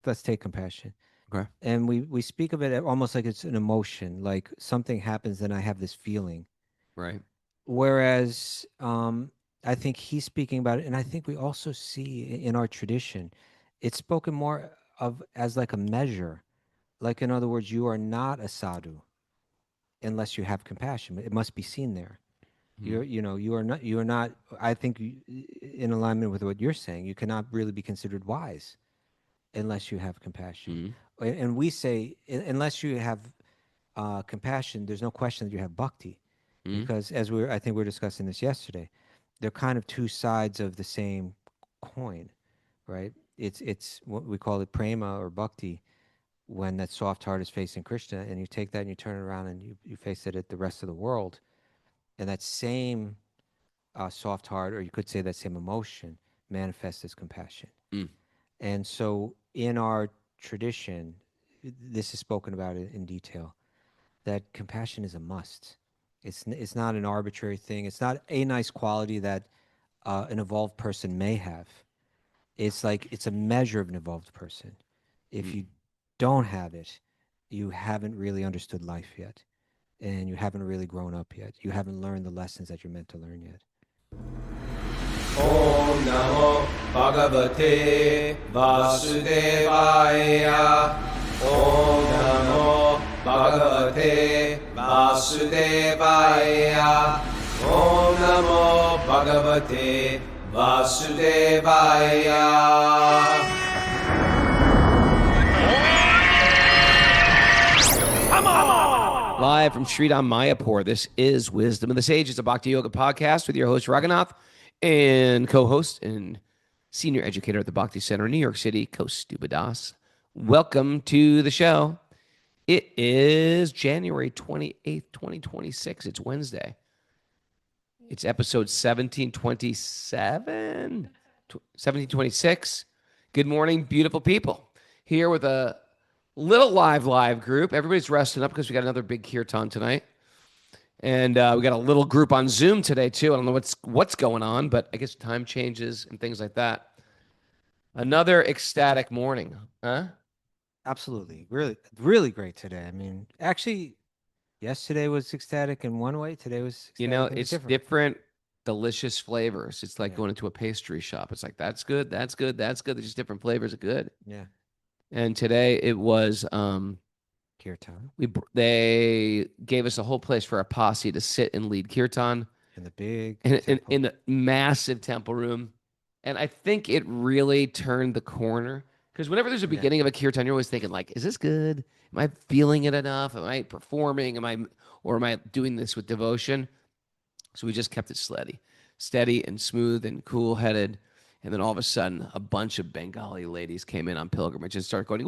let's take compassion. Okay. And we speak of it almost like it's an emotion, like something happens and I have this feeling. Right. Whereas I think he's speaking about it, and I think we also see in our tradition, it's spoken more of as like a measure. Like in other words, you are not a sadhu unless you have compassion. It must be seen there. Mm-hmm. You are not, I think in alignment with what you're saying, you cannot really be considered wise unless you have compassion. Mm-hmm. And we say, unless you have compassion, there's no question that you have bhakti, Mm-hmm. because I think we were discussing this yesterday, they're kind of two sides of the same coin, right? It's what we call it prema or bhakti, when that soft heart is facing Krishna, and you take that and you turn it around and you face it at the rest of the world, and that same soft heart, or you could say that same emotion, manifests as compassion. Mm. And so in our tradition, this is spoken about in detail, that compassion is a must. It's not an arbitrary thing. It's not a nice quality that an evolved person may have. It's like it's a measure of an evolved person. If Mm. you don't have it, you haven't really understood life yet, and you haven't really grown up yet. You haven't learned the lessons that you're meant to learn yet. Om Namo Bhagavate Vasudevaya. Om Namo Bhagavate Vasudevaya. Om Namo Bhagavate Vasudevaya. Live from Śrīmad Mayapur, this is Wisdom of the Sages, a Bhakti Yoga podcast with your host, Raghunath, and co-host and senior educator at the Bhakti Center in New York City, Kaustubha Das. Welcome to the show. It is January 28th, 2026. It's Wednesday. It's episode 1727, 1726. Good morning, beautiful people. Here with a little live group. Everybody's resting up because we got another big kirtan tonight. And we got a little group on Zoom today, too. I don't know what's going on, but I guess time changes and things like that. Another ecstatic morning, huh? Absolutely. Really, really great today. I mean, actually, yesterday was ecstatic in one way. Today was You know, ecstatic in a it's different. different, delicious flavors. It's like Yeah. going into a pastry shop. It's like, that's good, that's good, that's good. There's just different flavors of good. Yeah. And today it was Kirtan they gave us a whole place for a posse to sit and lead kirtan in the big in temple. the massive temple room. And I think it really turned the corner, because whenever there's a beginning of a kirtan, you're always thinking like, is this good? Am I feeling it enough? Am I performing? Am I doing this with devotion? So we just kept it steady and smooth and cool headed. And then all of a sudden, a bunch of Bengali ladies came in on pilgrimage and started going.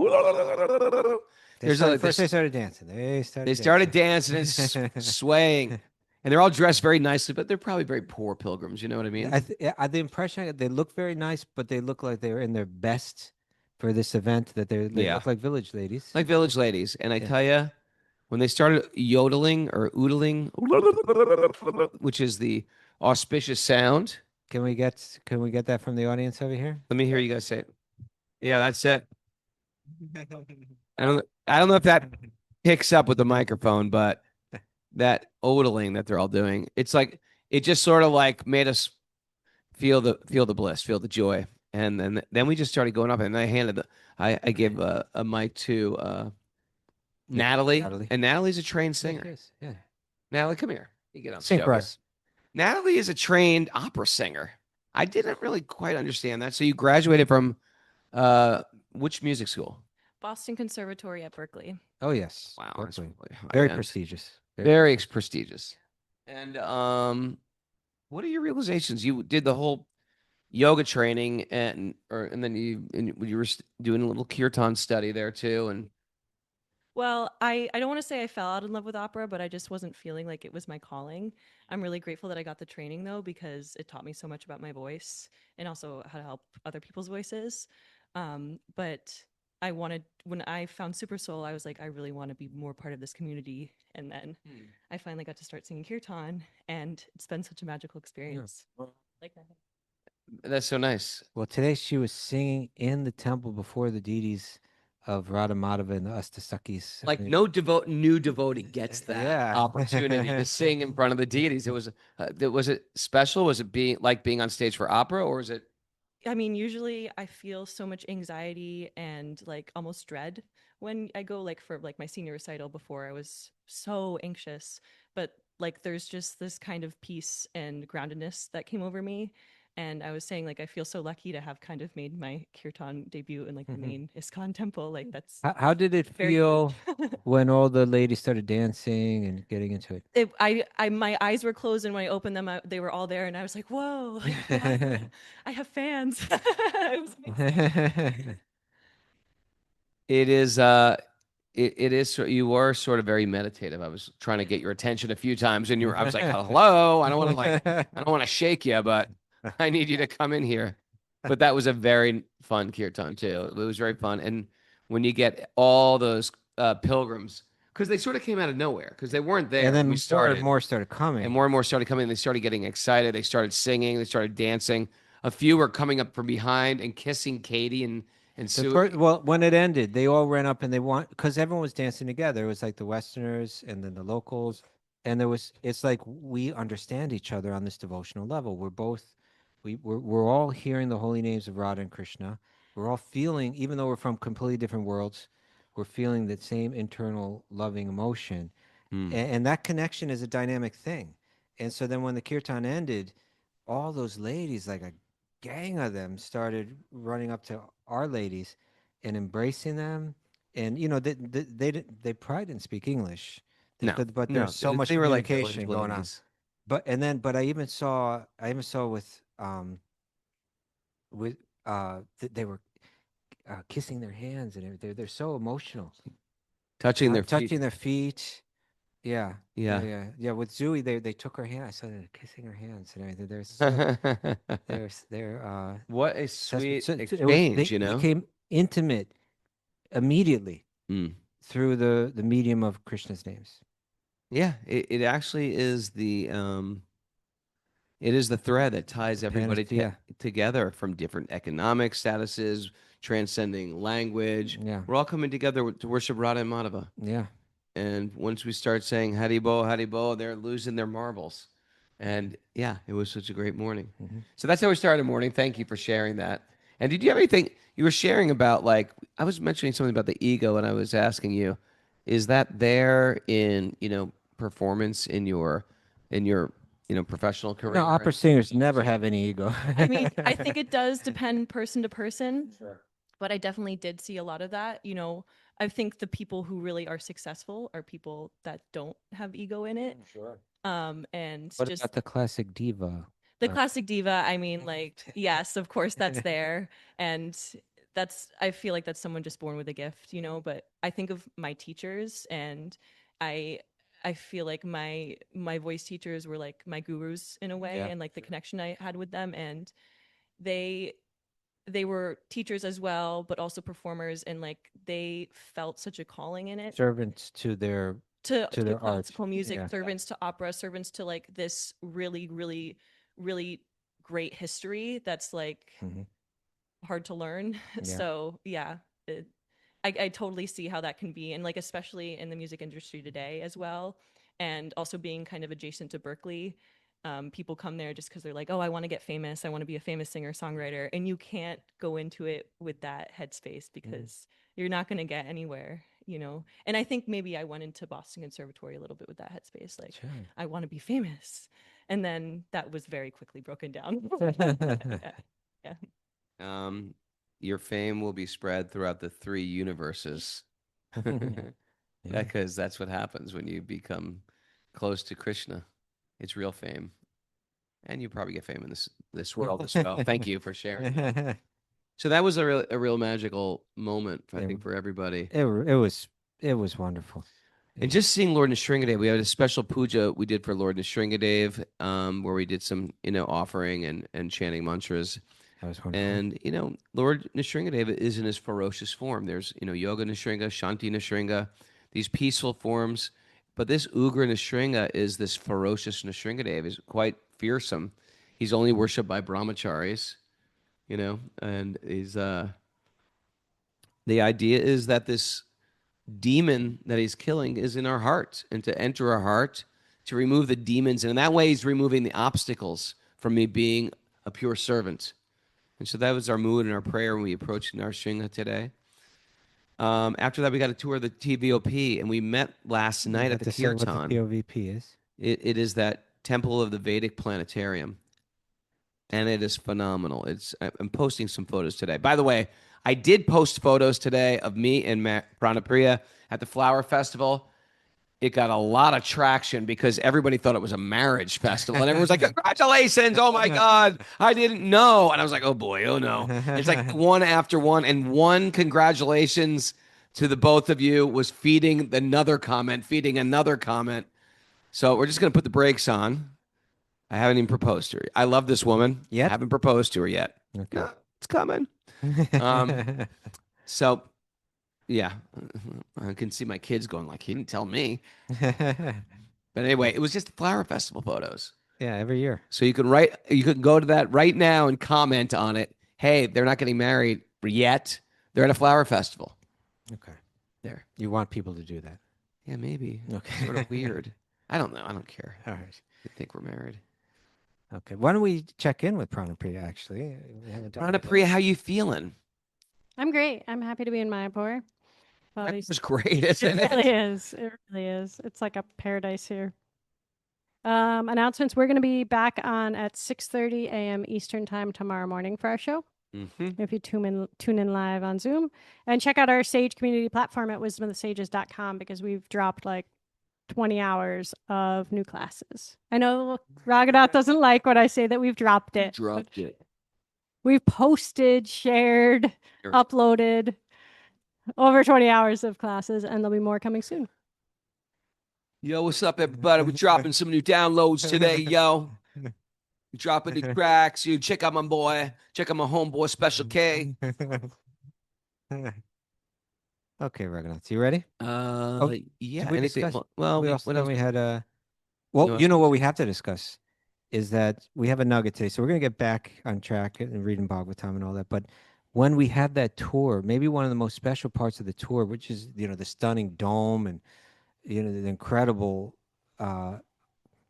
They started dancing. They started dancing and swaying, and they're all dressed very nicely, but they're probably very poor pilgrims. You know what I mean? The impression I get, they look very nice, but they look like they're in their best for this event. That they look like village ladies. Like village ladies. And I tell you, when they started yodeling or oodling, which is the auspicious sound. Can we get that from the audience over here? Let me hear you guys say it. Yeah, that's it. I don't know if that picks up with the microphone, but that odeling that they're all doing, it's like it just sort of like made us feel the bliss, feel the joy. And then we just started going up, and I gave a mic to Natalie. And Natalie's a trained singer. Yeah. Natalie, come here. You get on. Sing for us. Natalie is a trained opera singer. I didn't really quite understand that. So you graduated from which music school? Boston Conservatory at Berkeley. Oh yes. Wow. Berkeley. Very prestigious. Very prestigious. And what are your realizations? You did the whole yoga training, and then you were doing a little kirtan study there too. And well, I don't want to say I fell out in love with opera, but I just wasn't feeling like it was my calling. I'm really grateful that I got the training though, because it taught me so much about my voice and also how to help other people's voices. But when I found Super Soul, I was like, I really want to be more part of this community. And then I finally got to start singing kirtan, and it's been such a magical experience. Yeah. Like that. That's so nice. Well, today she was singing in the temple before the deities Radha Madhava and the Astasakis. Like no new devotee gets that Yeah. opportunity to sing in front of the deities. Was it special? Was it being on stage for opera, or was it? I mean, usually I feel so much anxiety and like almost dread when I go like for like my senior recital. Before I was so anxious, but like there's just this kind of peace and groundedness that came over me. And I was saying like I feel so lucky to have kind of made my kirtan debut in like the main ISKCON temple. Like that's How did it very feel huge. when all the ladies started dancing and getting into it? My eyes were closed, and when I opened them, they were all there, and I was like, "Whoa! Like, wow, I have fans." It was amazing. It is. It is. You were sort of very meditative. I was trying to get your attention a few times, and I was like, "Hello, I don't want to I don't want to shake you, but I need you to come in here." But that was a very fun kirtan too. It was very fun, and when you get all those pilgrims, because they sort of came out of nowhere, because they weren't there And then when we started. more started coming. And more started coming. They started getting excited. They started singing. They started dancing. A few were coming up from behind and kissing Katie and The Sue. first, well, when it ended, they all ran up and because everyone was dancing together. It was like the Westerners and then the locals, and it's like we understand each other on this devotional level. We're all hearing the holy names of Radha and Krishna. We're all feeling, even though we're from completely different worlds, we're feeling the same internal loving emotion, and that connection is a dynamic thing. And so then when the kirtan ended, all those ladies, like a gang of them, started running up to our ladies and embracing them. And they probably didn't speak English, No, but no, there's so much they were like communication village going on. ladies. But I even saw with they were kissing their hands, and they're so emotional, Touching their feet. touching their feet. Yeah, Yeah. yeah. With Zooey, they took her hand. I saw them kissing her hands and everything. They're so they're What a so sweet it exchange, they became intimate immediately Mm. through the medium of Krishna's names. Yeah, it actually is it is the thread that ties everybody Yeah, together from different economic statuses, transcending language. yeah, We're all coming together to worship Radha and Madhava. yeah. And once we start saying Haribo, they're losing their marbles. And yeah, it was such a great morning. Mhm. So that's how we started the morning. Thank you for sharing that. And did you have anything you were sharing about, like, I was mentioning something about the ego, and I was asking you, is that there in, performance in your professional career? No, opera singers never have any ego. I mean, I think it does depend person to person. Sure. But I definitely did see a lot of that. I think the people who really are successful are people that don't have ego in it. Sure. And What just about the classic diva? the classic diva, I mean, like, yes, of course that's there. And I feel like that's someone just born with a gift, but I think of my teachers, and I I feel like my voice teachers were like my gurus in a way, Yeah. and like the connection I had with them, and they they were teachers as well, but also performers, and like they felt such a calling in it Servants to their to their art. classical music, Yeah. servants to opera, servants to like this really, really, really great history that's like Mhm. hard to learn. Yeah. So yeah, I totally see how that can be, and like especially in the music industry today as well, and also being kind of adjacent to Berkeley. People come there just because they're like, oh, I want to get famous. I want to be a famous singer songwriter, and you can't go into it with that headspace because you're not going to get anywhere. And I think maybe I went into Boston Conservatory a little bit with that headspace, like Sure. I want to be famous, and then that was very quickly broken down. Yeah. Your fame will be spread throughout the three universes. Yeah. Because that's what happens when you become close to Krishna. It's real fame. And you probably get fame in this world as well. Thank you for sharing. So that was a real magical moment, I think, for everybody. It was wonderful. And just seeing Lord Nrsingadev, we had a special puja we did for Lord Nrsingadev, where we did some, offering and chanting mantras. That was wonderful. And, Lord Nrsingadev is in his ferocious form. There's, Yoga Nrsinga, Shanti Nrsinga, these peaceful forms. But this Ugra Nrsinga is this ferocious Nrsingadev, is quite fearsome. He's only worshipped by brahmacharis, and he's, the idea is that this demon that he's killing is in our heart, and to enter our heart, to remove the demons. And in that way, he's removing the obstacles from me being a pure servant. And so that was our mood and our prayer when we approached Narasiṁhadeva today. After that, we got a tour of the TVOP, and we met last You night have at the to say what the kirtan. TOVP is. It is that temple of the Vedic planetarium, and it is phenomenal. I'm posting some photos today. By the way, I did post photos today of me and Pranapriya at the Flower Festival. It got a lot of traction because everybody thought it was a marriage festival, and everyone's like, "Congratulations! Oh my God, I didn't know!" And I was like, "Oh boy, oh no!" It's like one after one, and one congratulations to the both of you was feeding another comment. So we're just gonna put the brakes on. I haven't even proposed to her. I love this woman. Yet? I haven't proposed to her yet. Okay. No, it's coming. So, yeah, I can see my kids going like, he didn't tell me. But anyway, it was just flower festival photos. Yeah, every year. So you can go to that right now and comment on it. Hey, they're not getting married yet. They're at a flower festival. Okay. There. You want people to do that. Yeah, maybe. Okay. Sort of weird. I don't know. I don't care. All right. I think we're married. Okay. Why don't we check in with Pranapriya, actually? We haven't done that. Pranapriya, how you feeling? I'm great. I'm happy to be in Mayapur. That was great, isn't It it? really is. It really is. It's like a paradise here. Announcements. We're going to be back on at 6:30 a.m. Eastern time tomorrow morning for our show. Mm-hmm. If you tune in live on Zoom, and check out our Sage community platform at wisdomofthesages.com, because we've dropped like 20 hours of new classes. I know Raghunath doesn't like when I say that we've dropped it. Dropped it. We've posted, shared, Sure. uploaded over 20 hours of classes, and there'll be more coming soon. Yo, what's up, everybody? We're dropping some new downloads today, yo. Dropping the tracks. You check out my boy. Check out my homeboy, Special K. Okay, Raghunath, you ready? Yeah. Did we Anything? discuss- Well, we what also, else? we had You well, want you know what we have to discuss is that we have a nugget today. So we're going to get back on track and reading Bhagavatam and all that. But when we had that tour, maybe one of the most special parts of the tour, which is, the stunning dome and, the incredible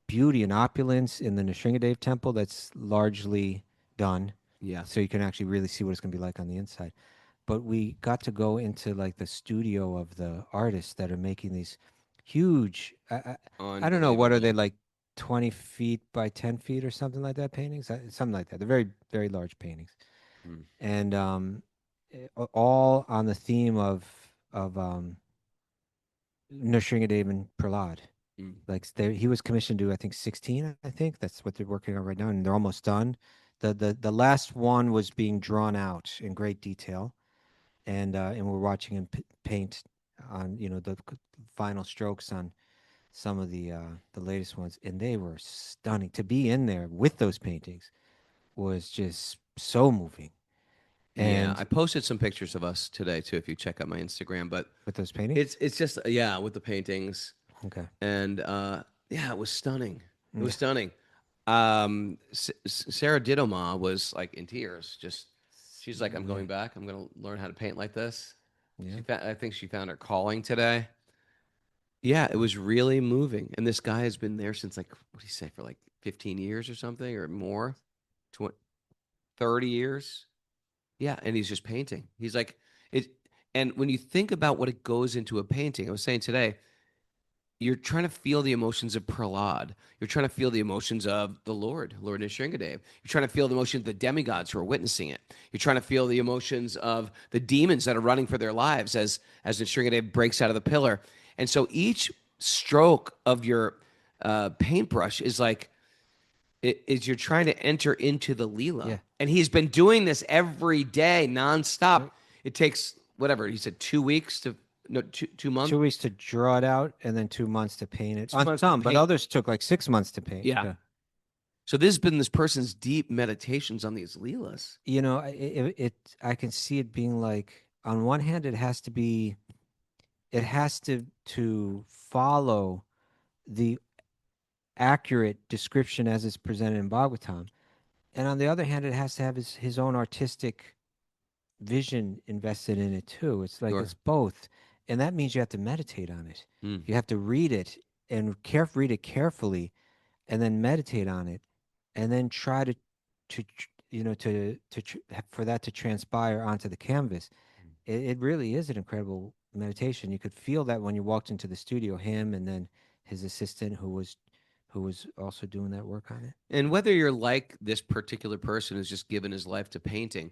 beauty and opulence in the Narasiṁhadeva temple that's largely done. Yeah. So you can actually really see what it's going to be like on the inside. But we got to go into like the studio of the artists that are making these huge, I don't know, what are they, like 20 feet by 10 feet or something like that, paintings? Something like that. They're very, very large paintings. Hmm. And all on the theme of Narasîmhadeva and Prahlad. Mm. Like he was commissioned to, I think, 16. I think that's what they're working on right now, and they're almost done. The last one was being drawn out in great detail, and we're watching him paint on the final strokes on some of the latest ones, and they were stunning. To be in there with those paintings was just so moving. Yeah, And I posted some pictures of us today too, if you check out my Instagram. But with those paintings, it's just with the paintings. okay. And it was stunning. It was Yeah. stunning. Sarah Didoma was like in tears. She's like, I'm going back. I'm going to learn how to paint like this. Yeah. I think she found her calling today. Yeah, it was really moving. And this guy has been there since like, what do you say, for like 15 years or something or more? 30 years? Yeah, and he's just painting. He's like, and when you think about what it goes into a painting, I was saying today, you're trying to feel the emotions of Prahlad. You're trying to feel the emotions of the Lord Narasîmhadeva. You're trying to feel the emotions of the demigods who are witnessing it. You're trying to feel the emotions of the demons that are running for their lives as Narasîmhadeva breaks out of the pillar. And so each stroke of your paintbrush is like, you're trying to enter into the Leela. Yeah. And he's been doing this every day, nonstop. Right. It takes, whatever, he said 2 weeks to, no, 2 months? 2 weeks to draw it out and then 2 months to paint it. 2 On months to some, but paint. others took like 6 months to paint. Yeah. So this has been this person's deep meditations on these Leelas. I can see it being like, on one hand, it has to follow the accurate description as it's presented in Bhagavatam. And on the other hand, it has to have his own artistic vision invested in it too. It's like Sure. it's both, and that means you have to meditate on it. Mm. You have to read it and read it carefully, and then meditate on it, and then try for that to transpire onto the canvas. It really is an incredible meditation. You could feel that when you walked into the studio, him and then his assistant who was also doing that work on it. And whether you're like this particular person who's just given his life to painting,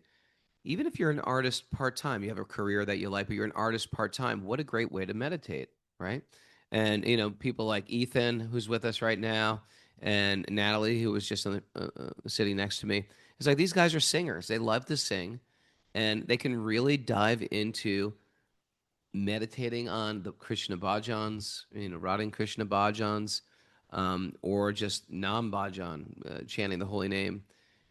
even if you're an artist part-time, you have a career that you like, but you're an artist part-time, what a great way to meditate, right? And, people like Ethan, who's with us right now, and Natalie, who was just sitting next to me. It's like these guys are singers. They love to sing, and they can really dive into meditating on the Krishna bhajans, Radha Krishna bhajans, or just Nam bhajan, chanting the holy name.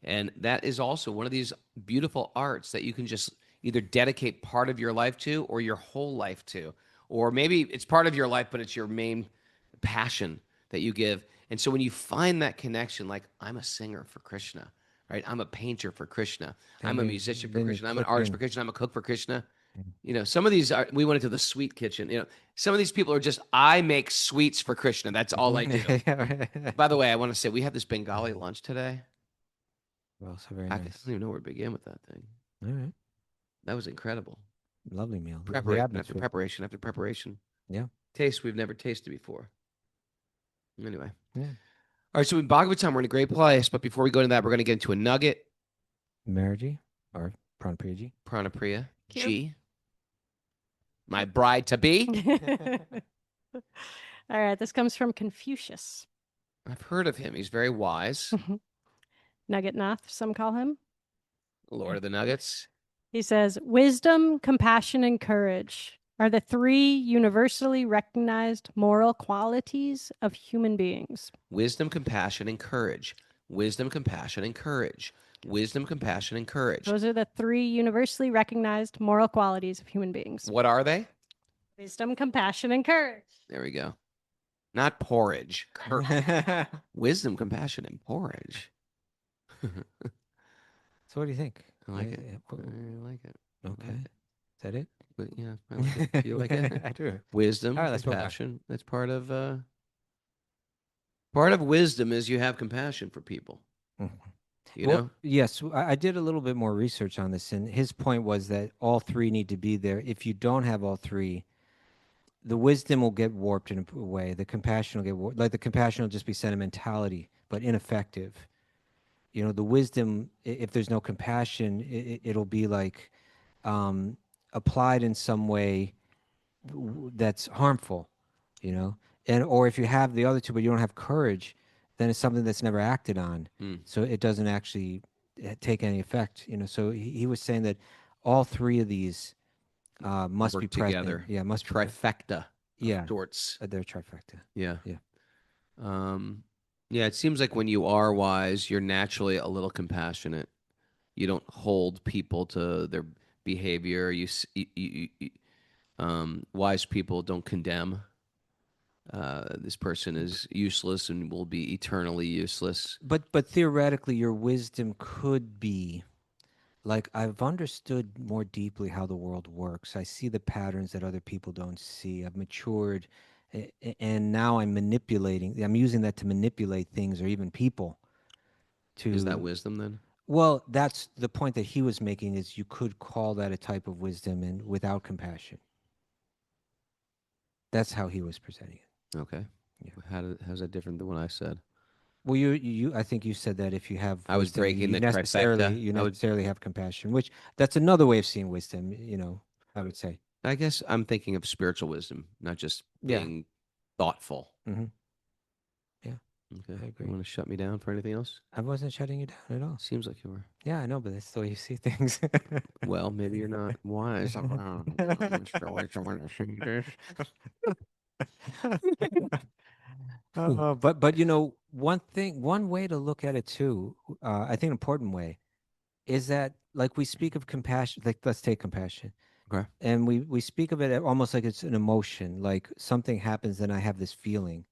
And that is also one of these beautiful arts that you can just either dedicate part of your life to or your whole life to. Or maybe it's part of your life, but it's your main passion that you give. And so when you find that connection, like I'm a singer for Krishna, right? I'm a painter for Krishna. I'm a musician for Krishna. I'm an artist for Krishna. I'm a cook for Krishna. Some of these we went into the sweet kitchen. Some of these people are just, I make sweets for Krishna. That's all I do. By the way, I want to say we had this Bengali lunch today. Well, so very I nice. don't even know where to begin with that thing. All right. That was incredible. Lovely meal. Preparation after preparation after preparation. Yeah. Taste we've never tasted before. Anyway. Yeah. All right, so in Bhagavatam, we're in a great place. But before we go into that, we're going to get into a nugget. Marriage or Pranapriya. Pranapriya. Cute. G. My bride to be. All right, this comes from Confucius. I've heard of him. He's very wise. Nugget Nath, some call him. Lord of the Nuggets. He says, wisdom, compassion, and courage are the three universally recognized moral qualities of human beings. Wisdom, compassion, and courage. Wisdom, compassion, and courage. Wisdom, compassion, and courage. Those are the three universally recognized moral qualities of human beings. What are they? Wisdom, compassion, and courage. There we go. Not porridge. Wisdom, compassion, and porridge. So what do you think? I like it. Yeah, I like it. Okay. I like it. Is that it? But yeah, I like it. You like it? I do. Wisdom, All right, let's move on. compassion. That's part of wisdom is you have compassion for people. Mhm. You Well, know? yes, I did a little bit more research on this, and his point was that all three need to be there. If you don't have all three, the wisdom will get warped in a way. The compassion will get warped. Like the compassion will just be sentimentality, but ineffective. The wisdom, if there's no compassion, it'll be like applied in some way that's harmful, and or if you have the other two but you don't have courage, then it's something that's never acted on. So it doesn't actually take any effect. So he was saying that all three of these must Work be present. together. Yeah, must be Trifecta. Yeah. Sorts. They're trifecta. Yeah. Yeah. Yeah, it seems like when you are wise, you're naturally a little compassionate. You don't hold people to their behavior. Wise people don't condemn. This person is useless and will be eternally useless. But theoretically, your wisdom could be like, I've understood more deeply how the world works. I see the patterns that other people don't see. I've matured, and now I'm using that to manipulate things or even people. Is that wisdom then? Well, that's the point that he was making, is you could call that a type of wisdom and without compassion. That's how he was presenting it. Okay. Yeah. How's that different than what I said? Well, I think you said that if you have I was wisdom, breaking you the trifecta. you necessarily have compassion, which that's another way of seeing wisdom, I would say. I guess I'm thinking of spiritual wisdom, not just Yeah. being thoughtful. Mm-hmm. Yeah. Okay. I agree. You want to shut me down for anything else? I wasn't shutting you down at all. Seems like you were. Yeah, I know, but that's the way you see things. Well, maybe you're not wise. But one way to look at it too, I think an important way, is that like we speak of compassion, like let's take compassion. Okay. And we speak of it almost like it's an emotion, like something happens and I have this feeling.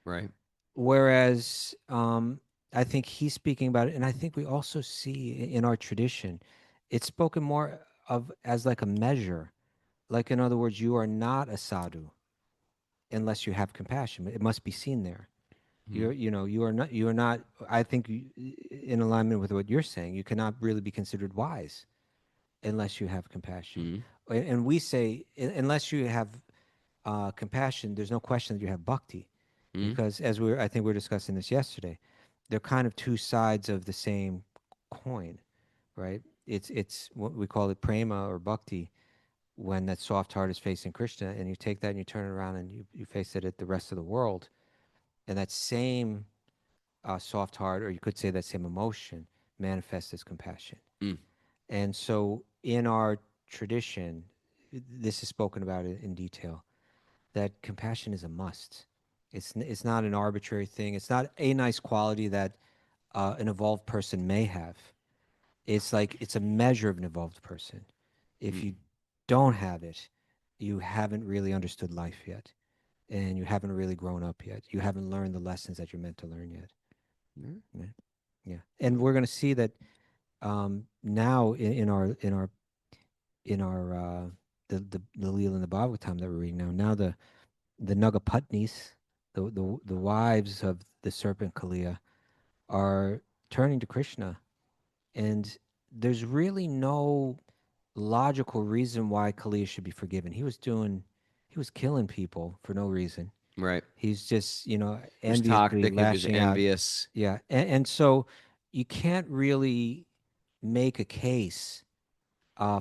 Right. Whereas I think he's speaking about it, and I think we also see in our tradition, it's spoken more as like a measure. Like, in other words, you are not a sadhu unless you have compassion. It must be seen there. You are not, I think, in alignment with what you're saying, you cannot really be considered wise unless you have compassion. And we say, unless you have compassion, there's no question that you have bhakti. Because I think we were discussing this yesterday, they're kind of two sides of the same coin, right? It's what we call it prema or bhakti, when that soft heart is facing Krishna, and you take that and you turn it around and you face it at the rest of the world. And that same soft heart, or you could say that same emotion, manifests as compassion. And so in our tradition, this is spoken about in detail, that compassion is a must. It's not an arbitrary thing. It's not a nice quality that an evolved person may have. It's like, it's a measure of an evolved person. If you don't have it, you haven't really understood life yet, and you haven't really grown up yet. You haven't learned the lessons that you're meant to learn yet. Yeah. And we're going to see that now in our the Leela in the Bhagavatam that we're reading now. Now the Nāgapatnīs, the wives of the serpent Kaliya, are turning to Krishna, and there's really no logical reason why Kaliya should be forgiven. He was killing people for no reason. Right. He's just, He was enviously toxic. He was lashing out. envious. Yeah, and so you can't really make a case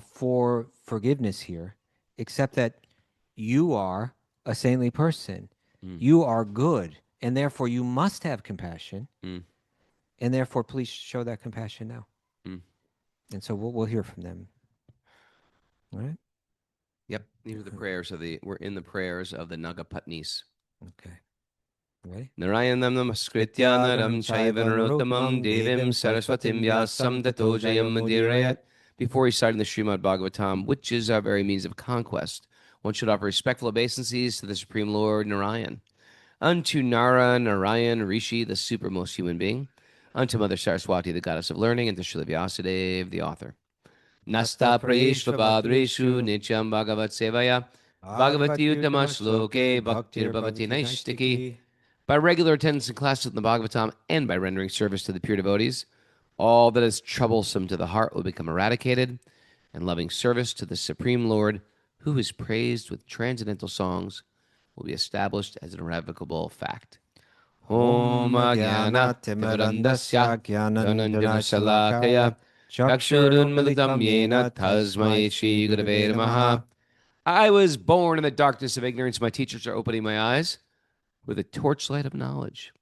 for forgiveness here, except that you are a saintly person. You are good, and therefore you must have compassion. And therefore, please show that compassion now. And so we'll hear from them. All right? Yep. These are the prayers we're in the prayers of the Nāgapatnīs. Okay. Ready? Narayanam namaskritya naram chaiva narottamam devim saraswatim vyasam tato jayam mudirayat. Before reciting the Śrīmad Bhāgavatam, which is our very means of conquest, one should offer respectful obeisances to the Supreme Lord Narayan, unto Nara Narayan Rishi, the supermost human being, unto Mother Saraswati, the goddess of learning, and to Srila Vyasadeva, the author. Nasta prayeshva badreshu nityam bhagavat sevaya bhagavati uttama shloke bhaktir bhavati naistiki. By regular attendance in classes in the Bhagavatam and by rendering service to the pure devotees, all that is troublesome to the heart will become eradicated, and loving service to the Supreme Lord, who is praised with transcendental songs, will be established as an irrevocable fact. Om Jnana Timirandasya Jnananjana Shalakaya Chakshurun Militam Yena Tasmai Shri Gurave Namaha. I was born in the darkness of ignorance. My teachers are opening my eyes with a torchlight of knowledge.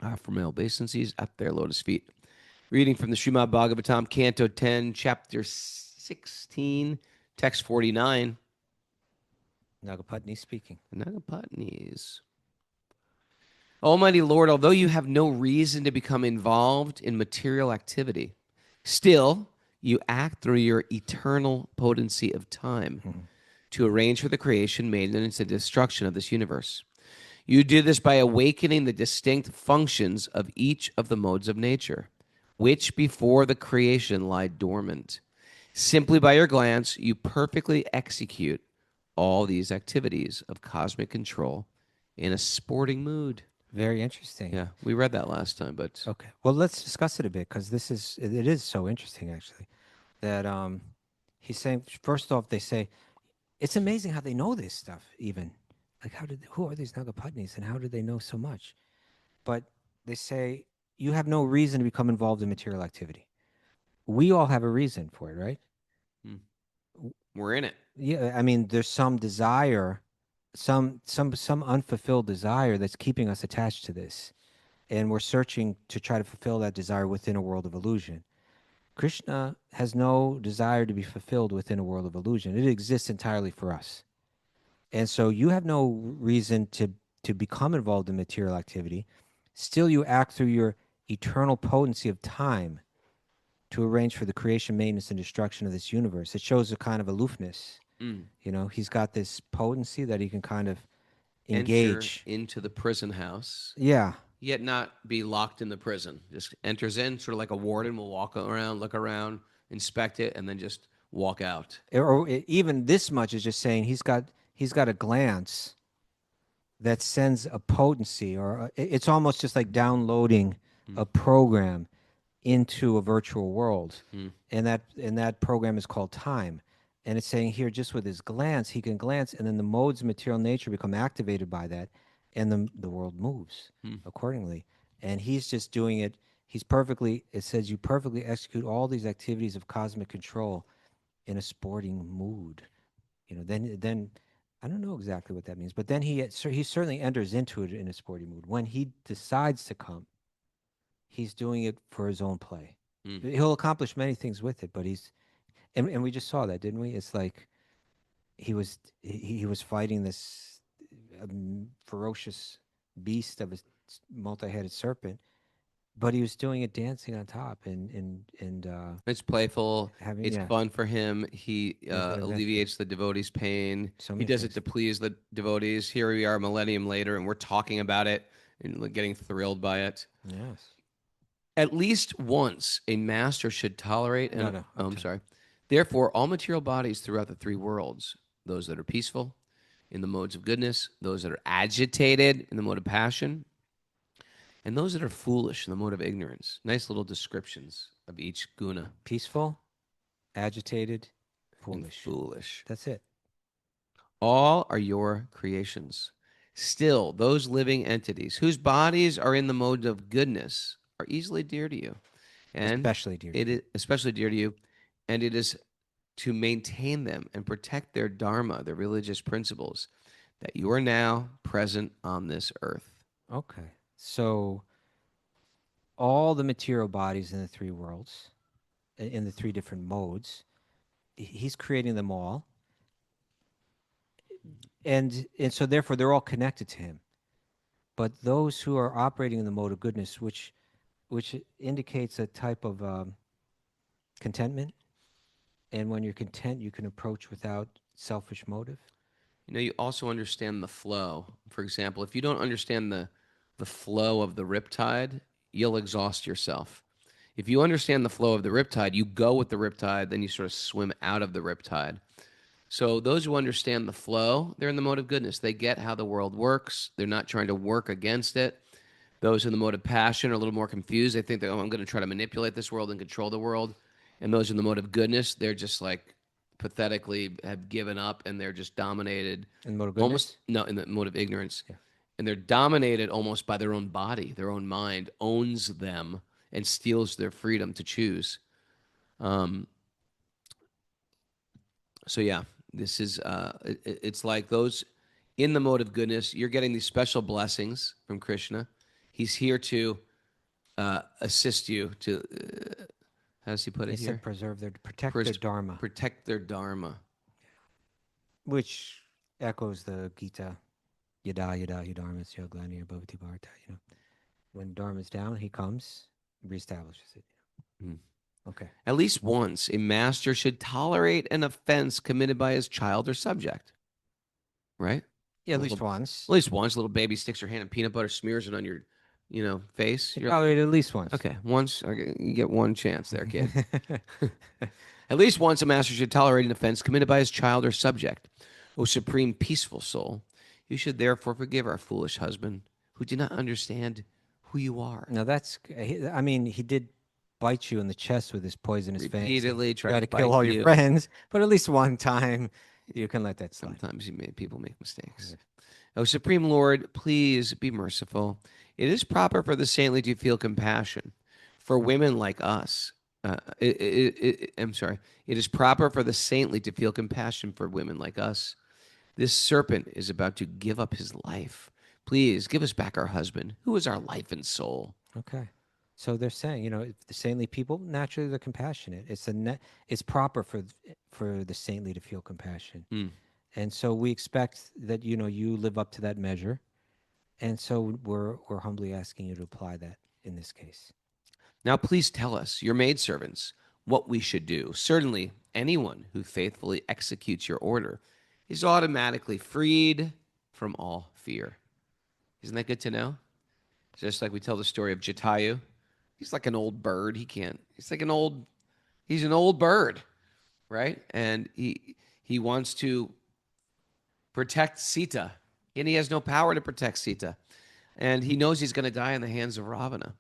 Offer my obeisances at their lotus feet. Reading from the Śrīmad Bhāgavatam, Canto 10, Chapter 16, Text 49. Nāgapatnīs speaking. Nāgapatnīs. Almighty Lord, although you have no reason to become involved in material activity, still you act through your eternal potency of time to arrange for the creation, maintenance, and destruction of this universe. You do this by awakening the distinct functions of each of the modes of nature, which before the creation lie dormant. Simply by your glance, you perfectly execute all these activities of cosmic control in a sporting mood. Very interesting. Yeah, we read that last time, but okay. Well, let's discuss it a bit, because it is so interesting, actually, that he's saying, first off, they say it's amazing how they know this stuff. Even like, who are these Nāgapatnīs, and how do they know so much? But they say you have no reason to become involved in material activity. We all have a reason for it, right? we're in it. Yeah, I mean, there's some desire, some unfulfilled desire that's keeping us attached to this, and we're searching to try to fulfill that desire within a world of illusion. Krishna has no desire to be fulfilled within a world of illusion. It exists entirely for us. And so you have no reason to become involved in material activity. Still, you act through your eternal potency of time to arrange for the creation, maintenance, and destruction of this universe. It shows a kind of aloofness. You know, he's got this potency that he can kind of engage into the prison house. Yeah. Yet not be locked in the prison. Just enters in, sort of like a warden will walk around, look around, inspect it, and then just walk out. or even this much is just saying he's got a glance that sends a potency, or it's almost just like downloading a program into a virtual world, and that program is called time. And it's saying here, just with his glance, he can glance, and then the modes of material nature become activated by that, and the world moves accordingly. And he's just doing it. It says you perfectly execute all these activities of cosmic control in a sporting mood. Then I don't know exactly what that means, but then he certainly enters into it in a sporting mood. When he decides to come, he's doing it for his own play. He'll accomplish many things with it, but and we just saw that, didn't we? It's like he was fighting this ferocious beast of a multi-headed serpent, but he was doing it dancing on top, and It's playful. It's yeah. fun for him. He that's alleviates the devotees' pain. So He many does it things. to please the devotees. Here we are, a millennium later, and we're talking about it and getting thrilled by it. Yes. At least once, a master should tolerate. No, Oh, I'm okay. sorry. Therefore, all material bodies throughout the three worlds, those that are peaceful in the modes of goodness, those that are agitated in the mode of passion, and those that are foolish in the mode of ignorance. Nice little descriptions of each guna. Peaceful, agitated, And foolish. foolish. That's it. All are your creations. Still, those living entities whose bodies are in the mode of goodness are easily dear to you. And Especially dear to it is especially dear to you. And it is to maintain them and protect their dharma, their religious principles, that you are now present on this earth. Okay. So all the material bodies in the three worlds, in the three different modes, he's creating them all. And so therefore they're all connected to him. But those who are operating in the mode of goodness, which indicates a type of contentment, and when you're content, you can approach without selfish motive. You also understand the flow. For example, if you don't understand the flow of the riptide, you'll exhaust yourself. If you understand the flow of the riptide, you go with the riptide, then you sort of swim out of the riptide. So those who understand the flow, they're in the mode of goodness. They get how the world works. They're not trying to work against it. Those in the mode of passion are a little more confused. They think that, I'm going to try to manipulate this world and control the world. And those in the mode of goodness, they're just like pathetically have given up, and they're just dominated. In the mode of goodness? In the mode of ignorance. Yeah. And they're dominated almost by their own body. Their own mind owns them and steals their freedom to choose. So yeah, this is it's like those in the mode of goodness. You're getting these special blessings from Krishna. He's here to assist you to. How does he put it He here? said protect their dharma, Protect their dharma. which echoes the Gita. Yada yada yadharmasya glanir bhavati bharata. When dharma's down, he comes, reestablishes it. Okay. At least once, a master should tolerate an offense committed by his child or subject. Right? Yeah, at least once. At least once. Little baby sticks her hand in peanut butter, smears it on your, face. You're Tolerate at least once. okay, once. Okay, you get one chance there, kid. At least once, a master should tolerate an offense committed by his child or subject. O supreme peaceful soul, you should therefore forgive our foolish husband, who did not understand who you are. Now he did bite you in the chest with his poisonous fangs. Repeatedly Try to bite kill all your you. friends, but at least one time you can let that slide. Sometimes people make mistakes. O Supreme Lord, please be merciful. It is proper for the saintly to feel compassion for women like us. I'm sorry. It is proper for the saintly to feel compassion for women like us. This serpent is about to give up his life. Please give us back our husband, who is our life and soul. Okay. So they're saying, the saintly people, naturally they're compassionate. It's proper for the saintly to feel compassion. And so we expect that, you live up to that measure. And so we're humbly asking you to apply that in this case. Now, please tell us, your maidservants, what we should do. Certainly, anyone who faithfully executes your order is automatically freed from all fear. Isn't that good to know? Just like we tell the story of Jatayu. He's like an old bird. He's an old bird. right? And he wants to protect Sita, and he has no power to protect Sita. And he knows he's going to die in the hands of Ravana.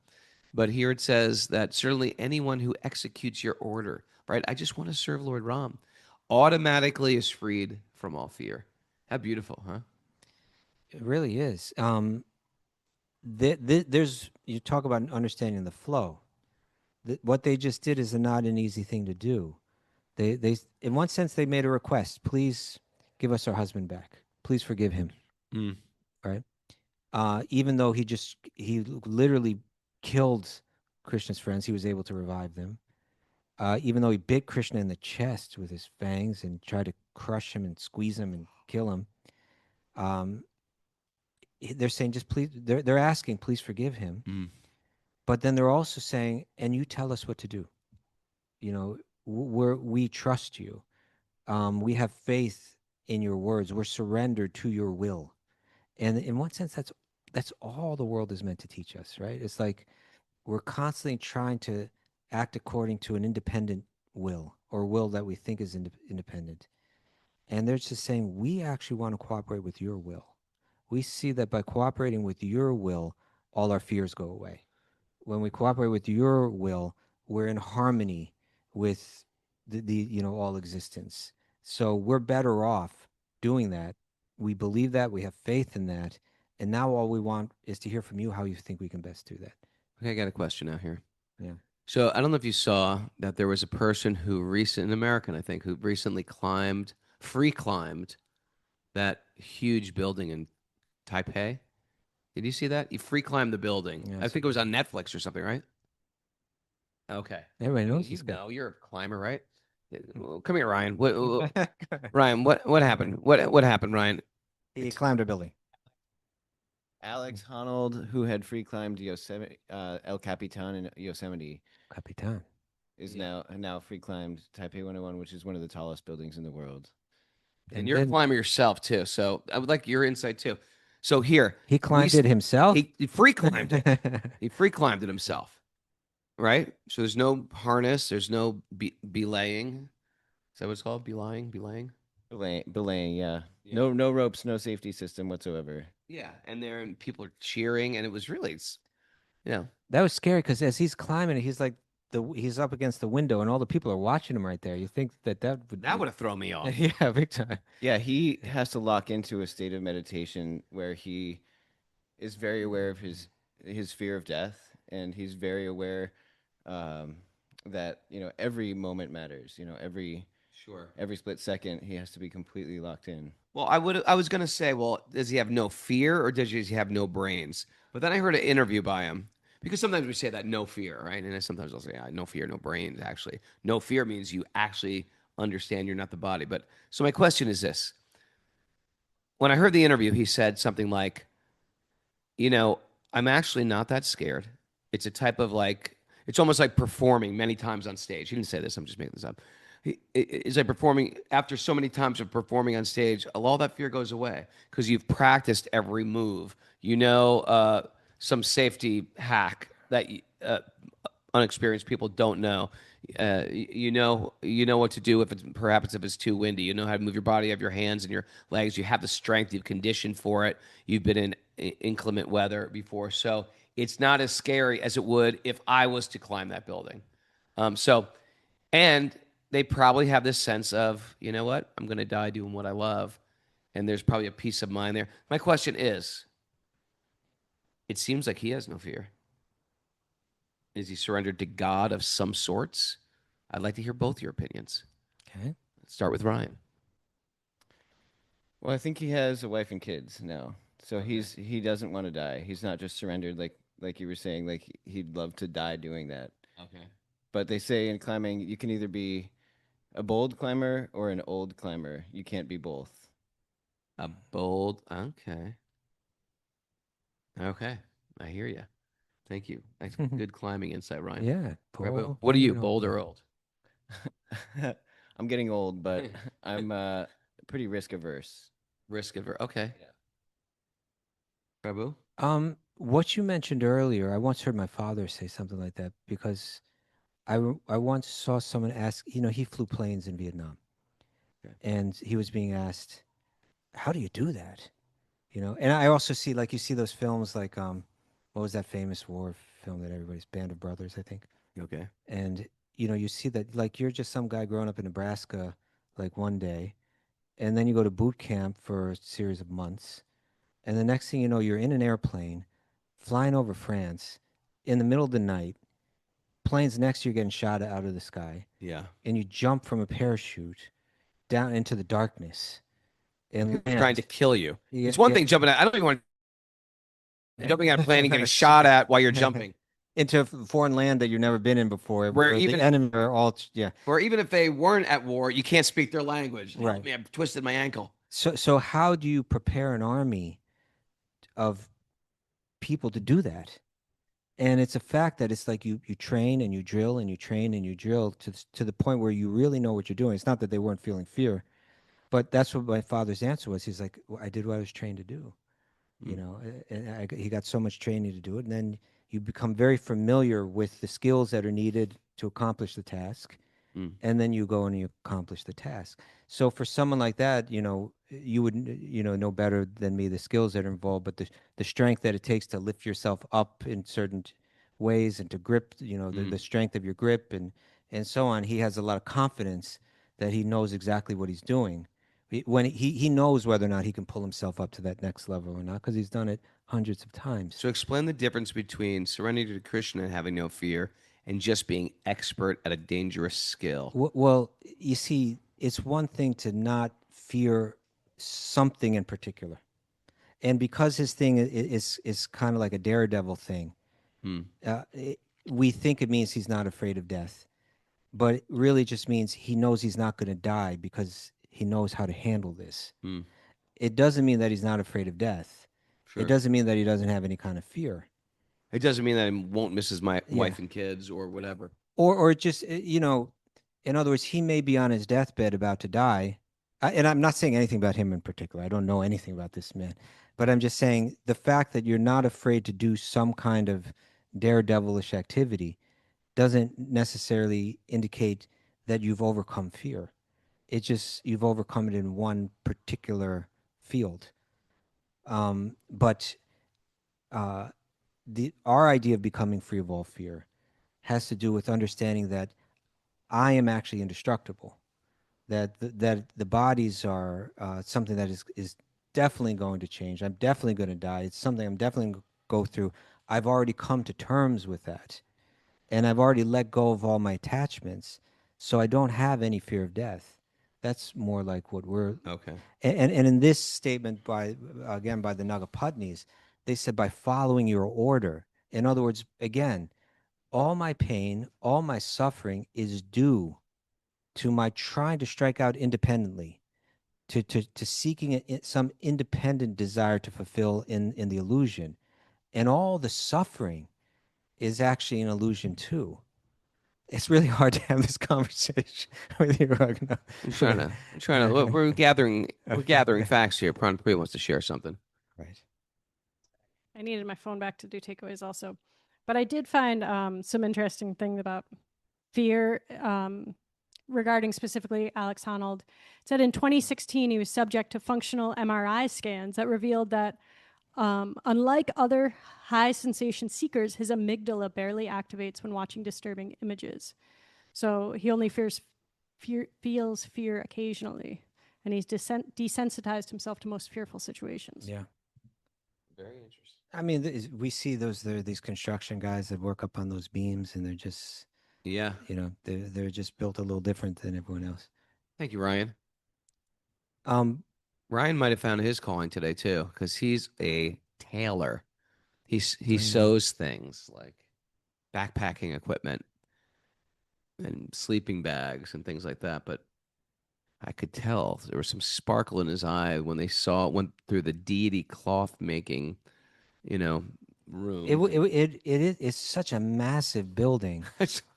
But here it says that certainly anyone who executes your order, right? I just want to serve Lord Ram, automatically is freed from all fear. How beautiful, huh? It really is. There's you talk about understanding the flow. What they just did is not an easy thing to do. They in one sense they made a request. Please give us our husband back. Please forgive him. Mm. Right. Even though he literally killed Krishna's friends, he was able to revive them. Even though he bit Krishna in the chest with his fangs and tried to crush him and squeeze him and kill him, they're saying, just please, they're asking, please forgive him. Mm. But then they're also saying, and you tell us what to do. You know, we trust you. We have faith in your words. We're surrendered to your will. And in one sense, that's all the world is meant to teach us, right? It's like we're constantly trying to act according to an independent will or will that we think is independent. And they're just saying, we actually want to cooperate with your will. We see that by cooperating with your will, all our fears go away. When we cooperate with your will, we're in harmony with the all existence. So we're better off doing that. We believe that, we have faith in that, and now all we want is to hear from you how you think we can best do that. Okay, I got a question out here. Yeah. So I don't know if you saw that there was a person an American, I think, who recently free climbed that huge building in Taipei. Did you see that? He free climbed the building. Yeah, I think it was on Netflix or something, right? Okay. Everybody knows You this guy. know, you're a climber, right? Well, come here, Ryan. Ryan, what happened? What happened, Ryan? He climbed a building. Alex Honnold, who had free climbed Yosemite, El Capitan in Yosemite, Capitan. is now free climbed Taipei 101, which is one of the tallest buildings in the world. And you're a climber yourself too, so I would like your insight too. So here, he climbed it himself. He free climbed it. He free climbed it himself, right? So there's no harness, there's no belaying. Is that what it's called? Belaying. Belaying, yeah. No ropes, no safety system whatsoever. Yeah, and people are cheering, and it was really, That was scary because as he's climbing it, he's like he's up against the window, and all the people are watching him right there. You think that would have thrown me off. Yeah, big time. Yeah, he has to lock into a state of meditation where he is very aware of his fear of death, and he's very aware that every moment matters. Every split second he has to be completely locked in. Well, I was gonna say, well, does he have no fear or does he have no brains? But then I heard an interview by him, because sometimes we say that no fear, right? And sometimes I'll say, yeah, no fear, no brains. Actually, no fear means you actually understand you're not the body. But so my question is this: when I heard the interview, he said something like, I'm actually not that scared. It's a type of it's almost like performing many times on stage. He didn't say this. I'm just making this up. It's like performing after so many times of performing on stage, all that fear goes away because you've practiced every move. Some safety hack that unexperienced people don't know. You know what to do if it's too windy. You know how to move your body, you have your hands and your legs. You have the strength. You've conditioned for it. You've been in inclement weather before, so it's not as scary as it would if I was to climb that building. And they probably have this sense of, you know what, I'm going to die doing what I love, and there's probably a peace of mind there. My question is, it seems like he has no fear. Is he surrendered to God of some sorts? I'd like to hear both your opinions. Okay. Let's start with Ryan. Well, I think he has a wife and kids now, so he doesn't want to die. He's not just surrendered like you were saying, like he'd love to die doing that. Okay. But they say in climbing, you can either be a bold climber or an old climber. You can't be both. A bold, okay. Okay, I hear you. Thank you. That's good climbing insight, Ryan. Yeah. Prabhu, what are you, bold or old? I'm getting old, but I'm pretty risk averse. Risk averse. Okay. Yeah. Prabhu? What you mentioned earlier, I once heard my father say something like that because I once saw someone ask, he flew planes in Vietnam, Okay. and he was being asked, "How do you do that?" And I also see, like, you see those films like what was that famous war film that everybody's Band of Brothers, I think. Okay. And you see that, like, you're just some guy growing up in Nebraska, like, one day, and then you go to boot camp for a series of months, and the next thing you know, you're in an airplane flying over France in the middle of the night. Planes next to you getting shot out of the sky, Yeah. and you jump from a parachute down into the darkness and Trying to land. kill you. Yeah, It's one yeah. thing jumping out. I don't even want jumping out of a plane and getting shot at while you're jumping. Into a foreign land that you've never been in before, Where the even enemy are all, yeah. or even if they weren't at war, you can't speak their language. Right. Help me, I've twisted my ankle. So how do you prepare an army of people to do that? And it's a fact that it's like you train and you drill and you train and you drill to the point where you really know what you're doing. It's not that they weren't feeling fear, but that's what my father's answer was. He's like, "Well, I did what I was trained to do." And he got so much training to do it, and then you become very familiar with the skills that are needed to accomplish the task, and then you go and you accomplish the task. So for someone like that, you would know better than me the skills that are involved, but the strength that it takes to lift yourself up in certain ways and to grip, the strength of your grip and so on. He has a lot of confidence that he knows exactly what he's doing. When he knows whether or not he can pull himself up to that next level or not, because he's done it hundreds of times. So explain the difference between surrendering to Krishna and having no fear and just being expert at a dangerous skill. Well, you see, it's one thing to not fear something in particular, and because his thing is kind of like a daredevil thing, we think it means he's not afraid of death, but it really just means he knows he's not going to die because he knows how to handle this. It doesn't mean that he's not afraid of death. Sure. It doesn't mean that he doesn't have any kind of fear. It doesn't mean that I won't miss his wife and kids or whatever. Or just, in other words, he may be on his deathbed about to die. And I'm not saying anything about him in particular. I don't know anything about this man. But I'm just saying the fact that you're not afraid to do some kind of daredevilish activity doesn't necessarily indicate that you've overcome fear. It's just you've overcome it in one particular field. But our idea of becoming free of all fear has to do with understanding that I am actually indestructible, that the bodies are something that is definitely going to change. I'm definitely going to die. It's something I'm definitely going to go through. I've already come to terms with that, and I've already let go of all my attachments, so I don't have any fear of death. That's more like what we're Okay. And in this statement by the Nāgapatnīs, they said by following your order. In other words, again, all my pain, all my suffering is due to my trying to strike out independently, to seeking some independent desire to fulfill in the illusion. And all the suffering is actually an illusion too. It's really hard to have this conversation with you, Raghunath. I'm trying to, we're gathering facts here. Pranpriya wants to share something. Right. I needed my phone back to do takeaways also. But I did find some interesting things about fear regarding specifically Alex Honnold. It said in 2016, he was subject to functional MRI scans that revealed that unlike other high sensation seekers, his amygdala barely activates when watching disturbing images. So he only feels fear occasionally, and he's desensitized himself to most fearful situations. Yeah. Very interesting. I mean, we see these construction guys that work up on those beams, and they're just, Yeah. they're just built a little different than everyone else. Thank you, Ryan. Um, Ryan might have found his calling today too, because he's a tailor. He sews things like backpacking equipment and sleeping bags and things like that. But I could tell there was some sparkle in his eye when they went through the deity cloth making, room. it's such a massive building,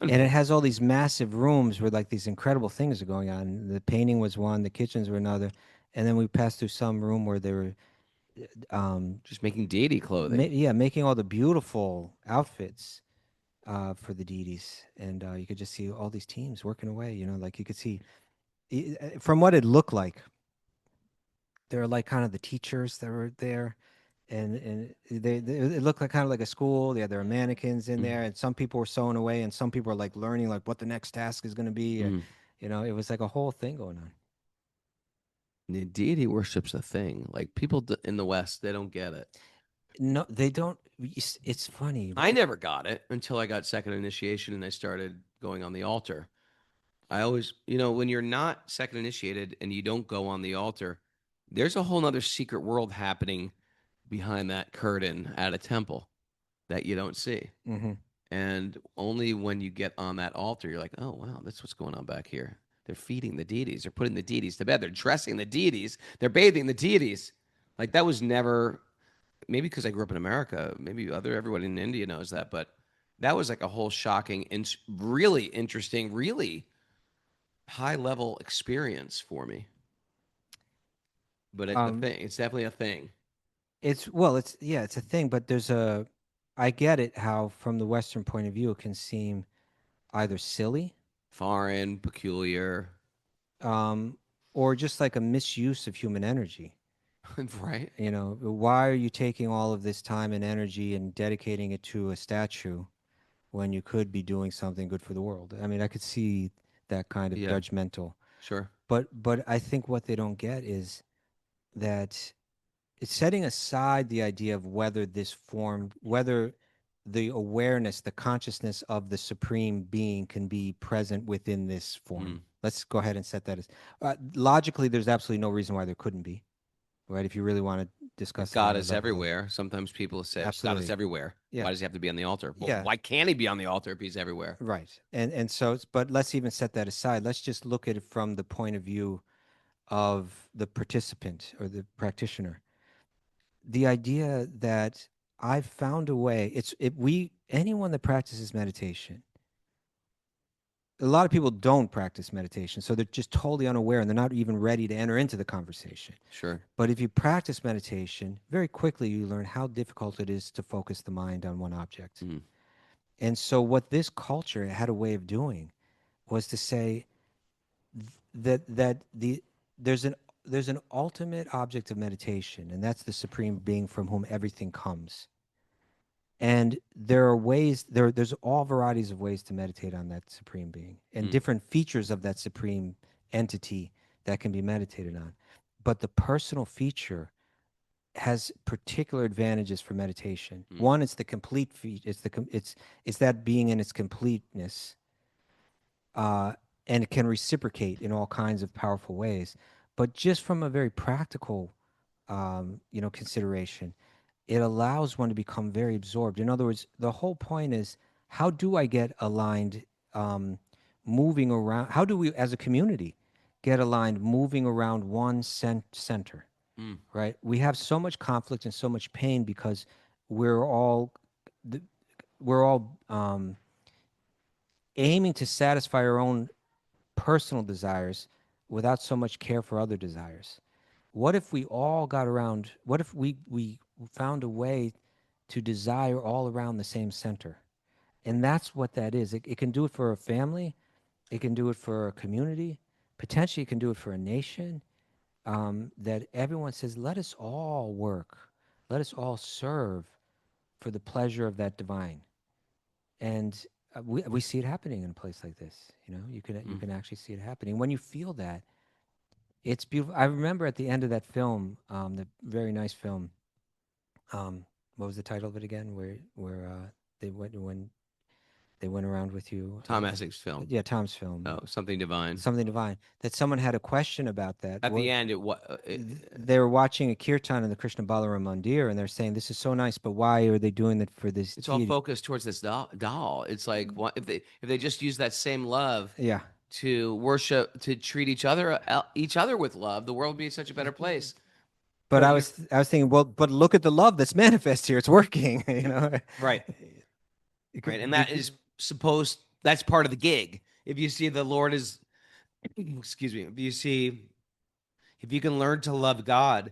and it has all these massive rooms where like these incredible things are going on. The painting was one, the kitchens were another, and then we passed through some room where they were just making deity clothing. making all the beautiful outfits. for the deities, and you could just see all these teams working away. You know, like you could see from what it looked like, they're like kind of the teachers that were there, and it looked like kind of like a school. Yeah, there are mannequins in there, and some people were sewing away, and some people were like learning like what the next task is going to be. You know, it was like a whole thing going on. The deity worship's a thing. Like people in the West, they don't get it. No, they don't. It's funny. I never got it until I got second initiation and I started going on the altar. I always, when you're not second initiated and you don't go on the altar, there's a whole nother secret world happening behind that curtain at a temple that you don't see. Mm-hmm. And only when you get on that altar, you're like, oh, wow, that's what's going on back here. They're feeding the deities. They're putting the deities to bed. They're dressing the deities. They're bathing the deities. Like that was never, maybe because I grew up in America, maybe everyone in India knows that, but that was like a whole shocking and really interesting, really high level experience for me. But it's a thing. It's definitely a thing. It's a thing, but I get it how from the Western point of view it can seem either silly, foreign, peculiar, or just like a misuse of human energy. Right. You know, why are you taking all of this time and energy and dedicating it to a statue when you could be doing something good for the world? I mean, I could see that kind of judgmental. Sure. But I think what they don't get is that it's setting aside the idea of whether the awareness, the consciousness of the supreme being can be present within this form. Let's go ahead and set that as logically. There's absolutely no reason why there couldn't be, right? If you really want to discuss God is everywhere. Sometimes people say God is everywhere. Yeah. Why does he have to be on the altar? Well, why can't he be on the altar if he's everywhere? Right. And so, but let's even set that aside. Let's just look at it from the point of view of the participant or the practitioner. The idea that I've found a way, anyone that practices meditation, a lot of people don't practice meditation, so they're just totally unaware and they're not even ready to enter into the conversation. Sure. But if you practice meditation, very quickly you learn how difficult it is to focus the mind on one object. And so what this culture had a way of doing was to say that there's an ultimate object of meditation, and that's the supreme being from whom everything comes. And there are ways, there's all varieties of ways to meditate on that supreme being and different features of that supreme entity that can be meditated on. But the personal feature has particular advantages for meditation. One, it's the complete it's that being in its completeness, and it can reciprocate in all kinds of powerful ways. But just from a very practical, consideration, it allows one to become very absorbed. In other words, the whole point is, how do I get aligned, moving around? How do we, as a community, get aligned, moving around one center? Right? We have so much conflict and so much pain because we're all aiming to satisfy our own personal desires without so much care for other desires. What if we all got around? What if we found a way to desire all around the same center? And that's what that is. It can do it for a family. It can do it for a community. Potentially, it can do it for a nation. That everyone says, let us all work. Let us all serve for the pleasure of that divine. And we see it happening in a place like this. You can actually see it happening. When you feel that, it's beautiful. I remember at the end of that film, the very nice film. What was the title of it again? Where they went around with you. Tom Essex film. Yeah, Tom's film. Oh, Something Divine. Something Divine. That someone had a question about that. At the end, they were watching a kirtan in the Krishna Balaram Mandir, and they're saying, "This is so nice, but why are they doing it for this?" It's all focused towards this doll. It's like, if they just use that same love, to worship, to treat each other with love, the world would be such a better place. But I was thinking, well, but look at the love that's manifest here. It's working, Right. Right, and that is that's part of the gig. If you see the Lord is, excuse me, if you can learn to love God,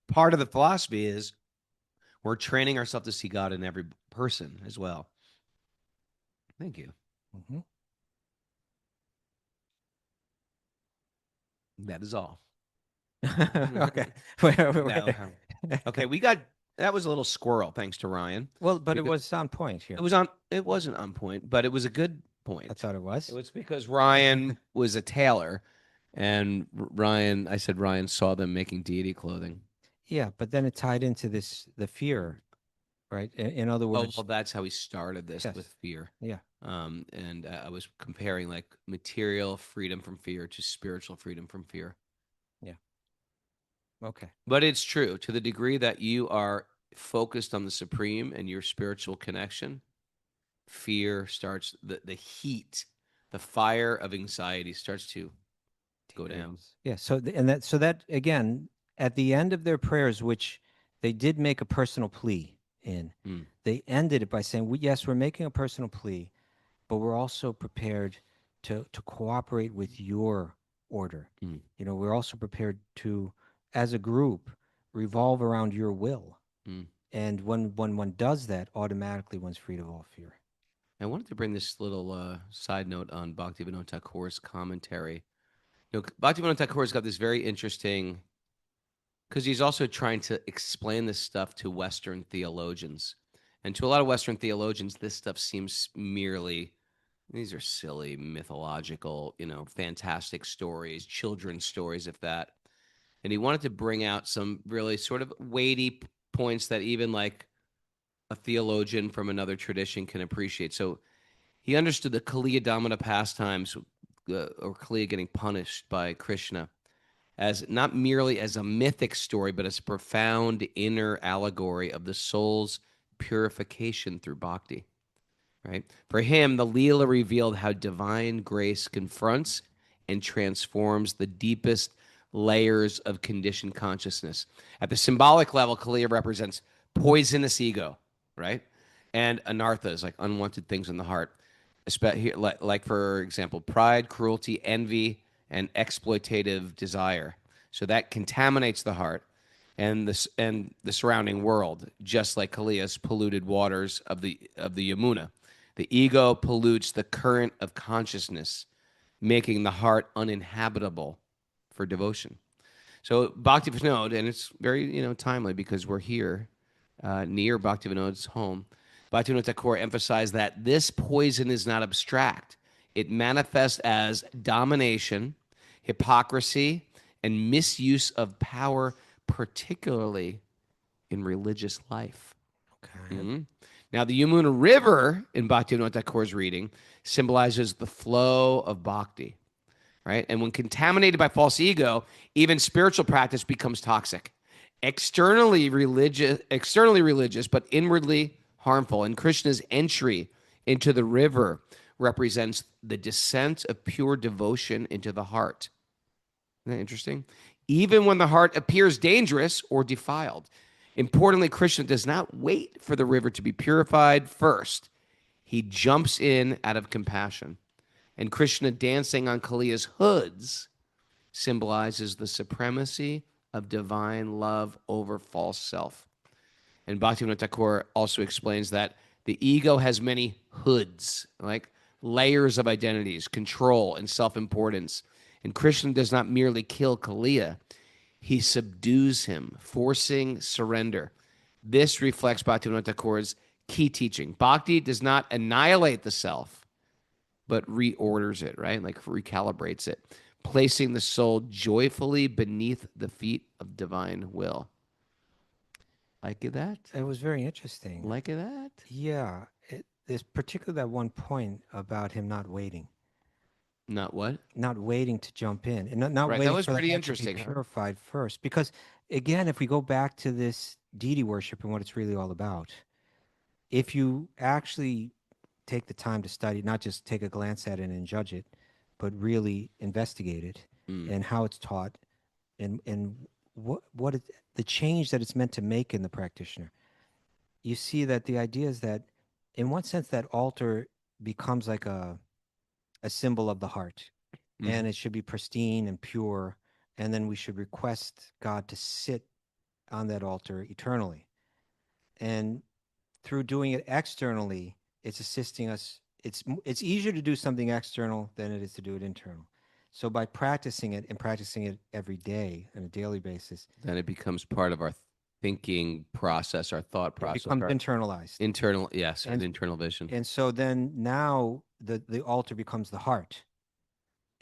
part of the philosophy is we're training ourselves to see God in every person as well. Thank you. Mhm. That is all. Okay. Wait, wait, wait. No. Okay, that was a little squirrel, thanks to Ryan. Well, but it Because- was on point here. It wasn't on point, but it was a good point. I thought it was. It was because Ryan was a tailor, and I said Ryan saw them making deity clothing. Yeah, but then it tied into the fear, right? In other Oh, words, well, that's how he started this Yes. with fear. yeah. And I was comparing like material freedom from fear to spiritual freedom from fear. Okay. But it's true to the degree that you are focused on the supreme and your spiritual connection, fear starts, the heat, the fire of anxiety starts to go down. Yeah. So that again, at the end of their prayers, which they did make a personal plea in, Mm. they ended it by saying, yes, we're making a personal plea, but we're also prepared to cooperate with your order. Mm. We're also prepared to, as a group, revolve around your will. Mm. And when one does that, automatically one's freed of all fear. I wanted to bring this little side note on Bhaktivinoda Thakur's commentary. Bhaktivinoda Thakur's got this very interesting, because he's also trying to explain this stuff to Western theologians. And to a lot of Western theologians, this stuff seems merely, these are silly, mythological, fantastic stories, children's stories, if that. And he wanted to bring out some really sort of weighty points that even like a theologian from another tradition can appreciate. So he understood the Kaliya Damana pastimes, or Kaliya getting punished by Krishna, as not merely as a mythic story, but as a profound inner allegory of the soul's purification through bhakti. Right? For him, the Leela revealed how divine grace confronts and transforms the deepest layers of conditioned consciousness. At the symbolic level, Kaliya represents poisonous ego, right? And anarthas, like unwanted things in the heart. Like, for example, pride, cruelty, envy, and exploitative desire. So that contaminates the heart and the surrounding world, just like Kaliya's polluted waters of the Yamuna. The ego pollutes the current of consciousness, making the heart uninhabitable for devotion. So Bhaktivinoda, and it's very timely because we're here near Bhaktivinoda's home. Bhaktivinoda Thakur emphasized that this poison is not abstract. It manifests as domination, hypocrisy, and misuse of power, particularly in religious life. Okay. Mm-hmm. Now, the Yamuna River in Bhaktivinoda Thakur's reading symbolizes the flow of bhakti, right? And when contaminated by false ego, even spiritual practice becomes toxic. Externally religious, but inwardly harmful. And Krishna's entry into the river represents the descent of pure devotion into the heart. Isn't that interesting? Even when the heart appears dangerous or defiled. Importantly, Krishna does not wait for the river to be purified first. He jumps in out of compassion. And Krishna dancing on Kaliya's hoods symbolizes the supremacy of divine love over false self. And Bhaktivinoda Thakur also explains that the ego has many hoods, like layers of identities, control, and self-importance. And Krishna does not merely kill Kaliya, he subdues him, forcing surrender. This reflects Bhaktivinoda Thakur's key teaching. Bhakti does not annihilate the self, but reorders it, right? Like recalibrates it, placing the soul joyfully beneath the feet of divine will. Like that? It was very interesting. Like that? Yeah. There's particularly that one point about him not waiting. Not what? Not waiting to jump in, and not Right, that waiting was for the pretty heart to be interesting. purified first. Because again, if we go back to this deity worship and what it's really all about, if you actually take the time to study, not just take a glance at it and judge it, but really investigate it and how it's taught, and the change that it's meant to make in the practitioner, you see that the idea is that, in one sense, that altar becomes like a symbol of the heart, and it should be pristine and pure, and then we should request God to sit on that altar eternally. And through doing it externally, it's assisting us it's easier to do something external than it is to do it internal. So by practicing it and practicing it every day on a daily basis, Then it becomes part of our thinking process, our thought it process, becomes our internalized. internal, yes, And- an internal vision. And so then now the altar becomes the heart.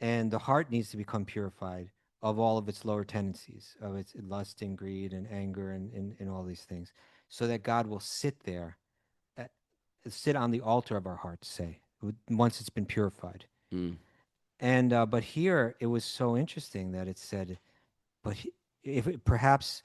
And the heart needs to become purified of all of its lower tendencies, of its lust and greed and anger and all these things, so that God will sit there, sit on the altar of our hearts, say, once it's been purified. Mm. And but here it was so interesting that it said, but perhaps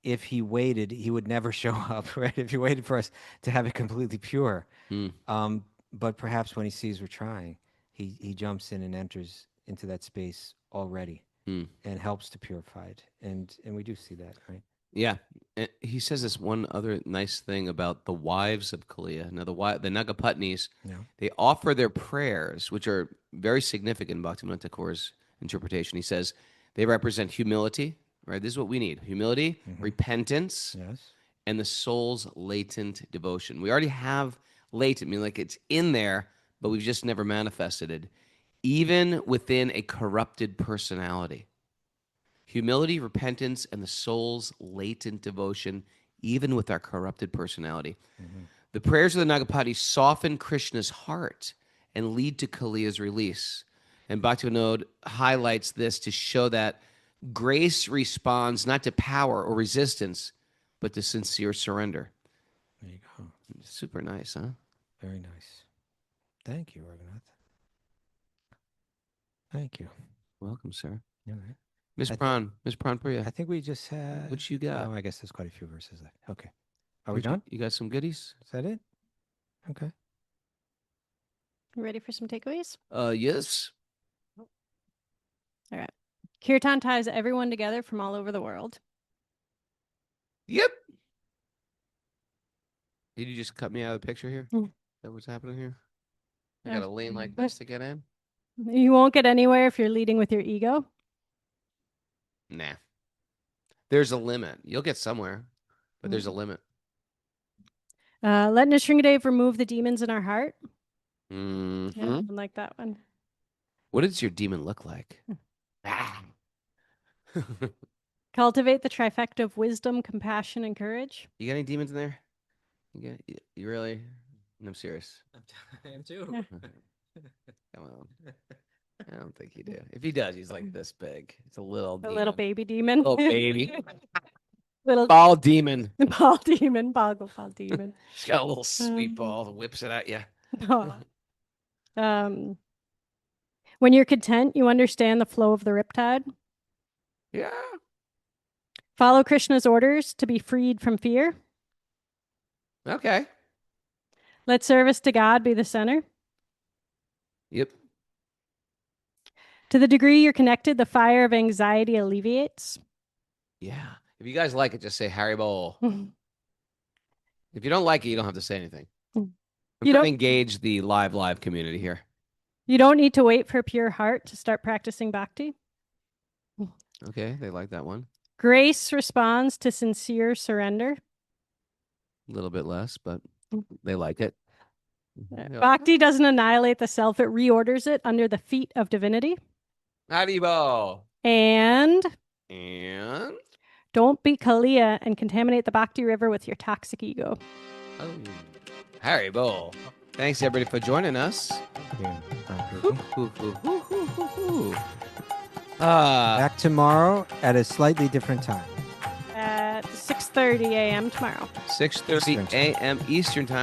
if he waited, he would never show up, right? If he waited for us to have it completely pure. Mm. But perhaps when he sees we're trying, he jumps in and enters into that space already Mm. and helps to purify it. And we do see that, right? Yeah. And he says this one other nice thing about the wives of Kaliya. Now, the Nāgapatnīs, Yeah. they offer their prayers, which are very significant in Bhaktivinoda Thakur's interpretation. He says they represent humility, right? This is what we need: humility, repentance, Yes. and the soul's latent devotion. We already have latent, meaning like it's in there, but we've just never manifested it, even within a corrupted personality. Humility, repentance, and the soul's latent devotion, even with our corrupted personality. The prayers of the Nāgapatnīs soften Krishna's heart and lead to Kaliya's release. And Bhaktivinoda highlights this to show that grace responds not to power or resistance, but to sincere surrender. There you go. Super nice, huh? Very nice. Thank you, Raghunath. Thank you. Welcome, sir. All right. Miss I Pranpriya, think we just had. what you got? Oh, I guess there's quite a few verses left. Okay. Are we done? You got some goodies? Is that it? Okay. You ready for some takeaways? Yes. All right. Kirtan ties everyone together from all over the world. Yep. Did you just cut me out of the picture here? Mm. Is that what's happening here? I Yeah. gotta lean like this to get in? You won't get anywhere if you're leading with your ego. Nah. There's a limit. You'll get somewhere, but there's a limit. Let Narasiṁhadeva remove the demons in our heart. Mhm. Yeah, I like that one. What does your demon look like? Ah. Cultivate the trifecta of wisdom, compassion, and courage. You got any demons in there? You really? No, I'm serious. I am too. Come on. I don't think you do. If he does, he's like this big. It's a little A demon. little baby demon. Little baby. Little Ball demon. ball demon. Ball demon. She's got a little sweet ball that whips it at you. When you're content, you understand the flow of the riptide. Yeah. Follow Krishna's orders to be freed from fear. Okay. Let service to God be the center. Yep. To the degree you're connected, the fire of anxiety alleviates. Yeah. If you guys like it, just say Harry Bowl. If you don't like it, you don't have to say anything. I'm You trying don't- to engage the live community here. You don't need to wait for a pure heart to start practicing bhakti. Okay, they like that one. Grace responds to sincere surrender. A little bit less, but they like it. Yeah. Bhakti doesn't annihilate the self, it reorders it under the feet of divinity. Haribo. And And don't be Kaliya and contaminate the Bhakti river with your toxic ego. oh, Haribo. Thanks everybody for joining us. Yeah. Back tomorrow at a slightly different time. At 6:30 a.m. tomorrow. 6:30 a.m. Eastern time.